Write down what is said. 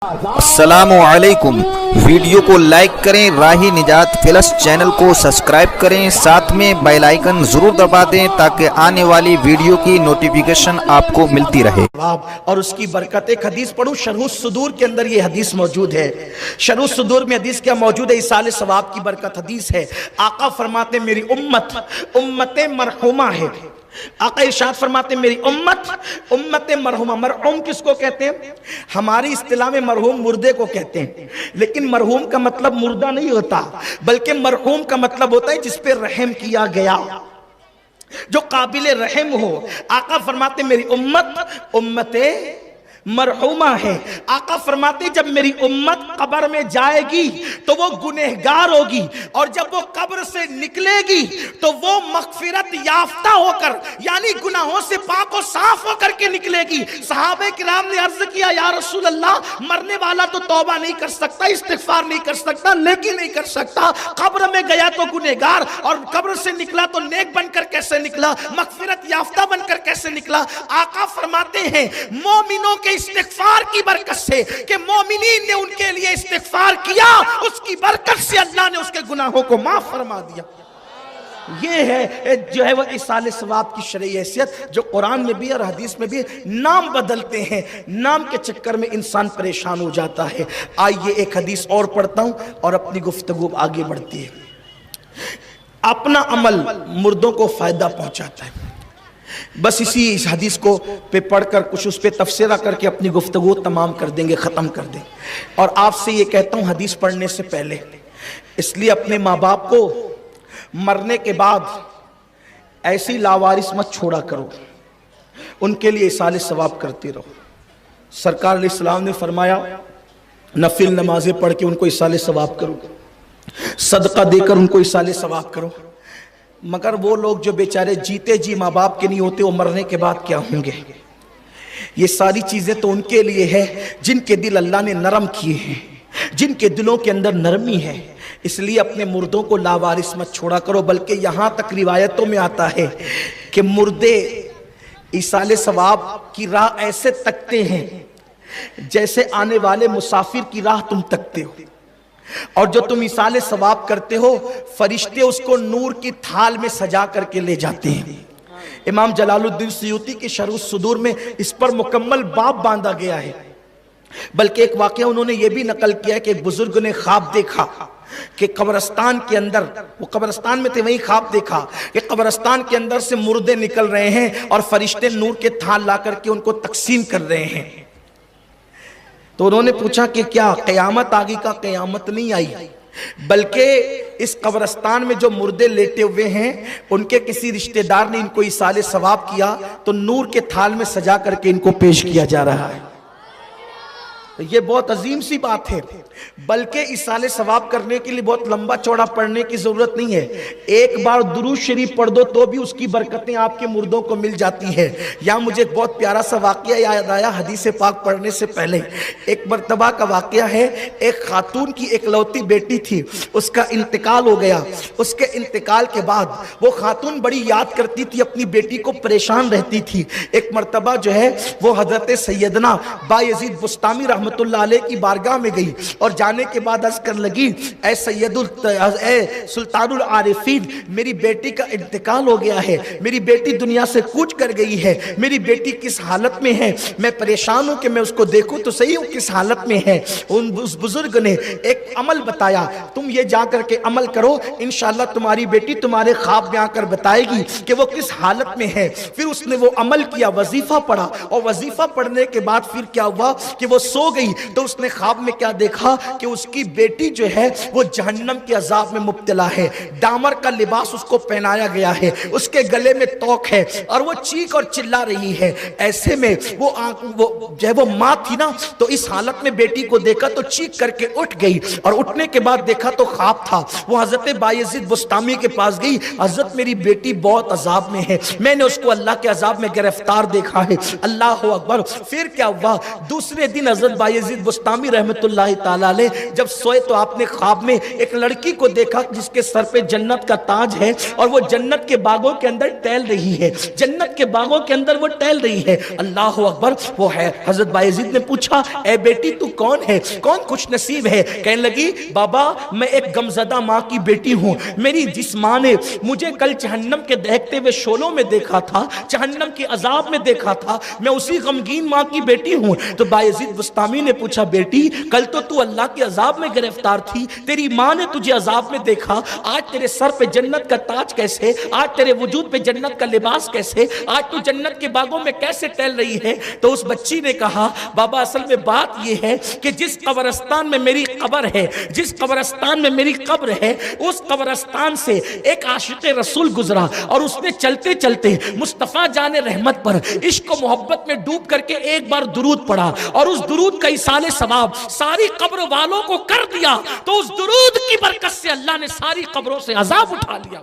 अस्सलामुअलैकुम। वीडियो को लाइक करें, राही निजात प्लस चैनल को सब्सक्राइब करें, साथ में बेल आइकन जरूर दबा दें ताकि आने वाली वीडियो की नोटिफिकेशन आपको मिलती रहे। और उसकी बरकत। एक हदीस पढ़ूं, शरहुस सुदूर के अंदर ये हदीस मौजूद है। शरहुस सुदूर में हदीस क्या मौजूद है? इसाले सवाब की बरकत हदीस है। आका फरमाते मेरी उम्मत मरहुमा है। आका इरशाद फरमाते मेरी उम्मत मरहुमा। मरहुम किसको कहते हैं? हमारी इस्तिलाह में मरहुम मुर्दे को कहते हैं, लेकिन मरहुम का मतलब मुर्दा नहीं होता, बल्कि मरहुम का मतलब होता है जिस पे रहम किया गया, जो काबिल रहम हो। आका फरमाते मेरी उम्मत मरहुमा है। आका फरमाते जब मेरी उम्मत कब्र में जाएगी तो वो गुनहगार होगी, और जब वो कब्र से निकलेगी तो वो मगफिरत याफ्ता होकर, यानी गुनाहों से पाक और साफ होकर के निकलेगी। सहाबे किराम ने अर्ज किया, या रसूल अल्लाह, मरने वाला तो तौबा नहीं कर सकता, इस्तिगफार नहीं कर सकता, लेकिन नहीं कर सकता, कब्र में गया तो गुनहगार, और कब्र से निकला तो नेक बनकर कैसे निकला, मगफिरत याफ्ता बनकर कैसे निकला? आका फरमाते हैं मोमिनों के इस्तिगफार की बरकत से, कि मोमिनीन ने उनके लिए इस्तिगफार किया, उसकी बरकत से अल्लाह ने उसके गुनाहों को माफ फरमा दिया। ये है जो है वो इसाले सवाब की शरई हैसियत, जो कुरान में भी और हदीस में भी। नाम बदलते हैं, नाम के चक्कर में इंसान परेशान हो जाता है। आइए एक हदीस और पढ़ता हूं और अपनी गुफ्तगू आगे बढ़ती है। अपना अमल मुर्दों को फायदा पहुंचाता है। बस इस हदीस को पे पढ़कर कुछ उस पे तफसीरा करके अपनी गुफ्तगू तमाम कर देंगे, ख़त्म कर देंगे। और आपसे ये कहता हूँ हदीस पढ़ने से पहले, इसलिए अपने माँ बाप को मरने के बाद ऐसी लावारिस मत छोड़ा करो, उनके लिए इसाले सवाब करते रहो। सरकार अलैहिस्सलाम ने फरमाया, नफिल नमाजें पढ़ के उनको इसाले सवाब करो, सदका देकर उनको इसाले सवाब करो। मगर वो लोग जो बेचारे जीते जी माँ बाप के नहीं होते, वो मरने के बाद क्या होंगे? ये सारी चीजें तो उनके लिए है जिनके दिल अल्लाह ने नरम किए हैं, जिनके दिलों के अंदर नरमी है। इसलिए अपने मुर्दों को लावारिस मत छोड़ा करो। बल्कि यहां तक रिवायतों में आता है कि मुर्दे इसाले सवाब की राह ऐसे तकते हैं जैसे आने वाले मुसाफिर की राह तुम तकते हो, और जो तुम इसाले सवाब करते हो, फरिश्ते उसको नूर की थाल में सजा करके ले जाते हैं। इमाम जलालुद्दीन सुयूती की शरहुस सुदूर में इस पर मुकम्मल बाब बांधा गया है। बल्कि एक वाकया उन्होंने ये भी नकल किया है कि एक बुजुर्ग ने ख्वाब देखा कि कब्रिस्तान के अंदर, वो कब्रिस्तान में थे, वहीं ख्वाब देखा कि कब्रिस्तान के अंदर से मुर्दे निकल रहे हैं और फरिश्ते नूर के थाल ला करके उनको तकसीम कर रहे हैं। तो उन्होंने पूछा कि क्या क़यामत आगी? का क़यामत नहीं आई, बल्कि इस कब्रिस्तान में जो मुर्दे लेटे हुए हैं उनके किसी रिश्तेदार ने इनको इसाले सवाब किया, तो नूर के थाल में सजा करके इनको पेश किया जा रहा है। तो ये बहुत अजीम सी बात है। बल्कि इसाले सवाब करने के लिए बहुत लंबा चौड़ा पढ़ने की जरूरत नहीं है। एक बार दुरूद शरीफ पढ़ दो तो भी उसकी बरकतें आपके मुर्दों को मिल जाती है। यहाँ मुझे एक बहुत प्यारा सा वाकया याद आया हदीस पाक पढ़ने से पहले। एक मर्तबा का वाकया है, एक खातून की एकलौती बेटी थी, उसका इंतकाल हो गया। उसके इंतकाल के बाद वो खातून बड़ी याद करती थी अपनी बेटी को, परेशान रहती थी। एक मर्तबा जो है वो हजरत सैयदना बायजीद बुस्तामी रहमतुल्लाह अलैह की बारगाह में गई, और जाने के बाद अर्ज कर लगी, ऐ सुल्तानुल आरिफीन, मेरी बेटी का इंतकाल हो गया है, मेरी बेटी दुनिया से कूच कर गई है, मेरी बेटी किस हालत में है, मैं परेशान हूं कि मैं उसको देखूं तो सही हूं किस हालत में है। उस बुजुर्ग ने एक अमल बताया, तुम ये जा करके अमल करो, इंशाअल्लाह तुम्हारी बेटी तुम्हारे ख्वाब में आकर बताएगी कि वो किस हालत में है। फिर उसने वो अमल किया, वजीफा पढ़ा, और वजीफा पढ़ने के बाद फिर क्या हुआ कि वो सो गई। तो उसने ख्वाब में क्या देखा कि उसकी बेटी जो है वो जहन्नम के अजाब में मुब्तला है, डामर का लिबास उसको पहनाया गया है, उसके गले में तोक है, और वो चीख और चिल्ला रही है। ऐसे में वो जो है वो माँ थी ना, तो इस हालत में बेटी को देखा तो चीख करके उठ गई, और उठने के बाद देखा तो ख्वाब था। वो हजरत बायजीद बुस्तामी के पास गई, हजरत मेरी बेटी बहुत अजाब में है, मैंने उसको अल्लाह के अजाब में गिरफ्तार देखा है। अल्लाह हू अकबर। फिर क्या हुआ, दूसरे दिन हजरत बायजीद बुस्तामी रहमतुल्लाहि ताला अलैह जब सोए तो आपने ख्वाब में एक लड़की को देखा जिसके सर पे जन्नत का ताज है और वो जन्नत के बागों के अंदर टहल रही है, जन्नत के बागों के अंदर वो टहल रही है। अल्लाह अकबर। वो है हजरत बायजीद ने पूछा, ए बेटी तू कौन है, कौन खुश नसीब है? कहने लगी, बाबा मैं एक गमजदा माँ की बेटी हूँ। मेरी जिस माँ ने मुझे कल जहन्नम के दहकते हुए शोलों में देखा था, जहन्नम के अजाब में देखा था, मैं उसी गमगीन माँ की बेटी हूँ। तो बायजीद बुस्तामी ने पूछा, बेटी कल तो तू अल्लाह के अजाब में गिरफ्तार थी, तेरी माँ ने तुझे अजाब में देखा, आज तेरे सर पे जन्नत का ताज कैसे, आज तेरे वजूद पे जन्नत का लिबास कैसे, आज तू जन्नत के बागों में कैसे टहल रही है? तो उस बच्ची ने कहा, बाबा असल में बात यह है कि जिस कब्रिस्तान में मेरी कब्र है, जिस कब्रिस्तान में मेरी कब्र है, उस कब्रिस्तान से एक आशिक रसूल गुजरा और उसने चलते चलते मुस्तफा जाने रहमत पर इश्क और मोहब्बत में डूब करके एक बार दुरूद पढ़ा और उस दुरूद का इसाले सवाब सारी कब्र वालों को कर दिया। तो उस दुरूद की बरकत से अल्लाह ने सारी कब्रों से अजाब उठा लिया।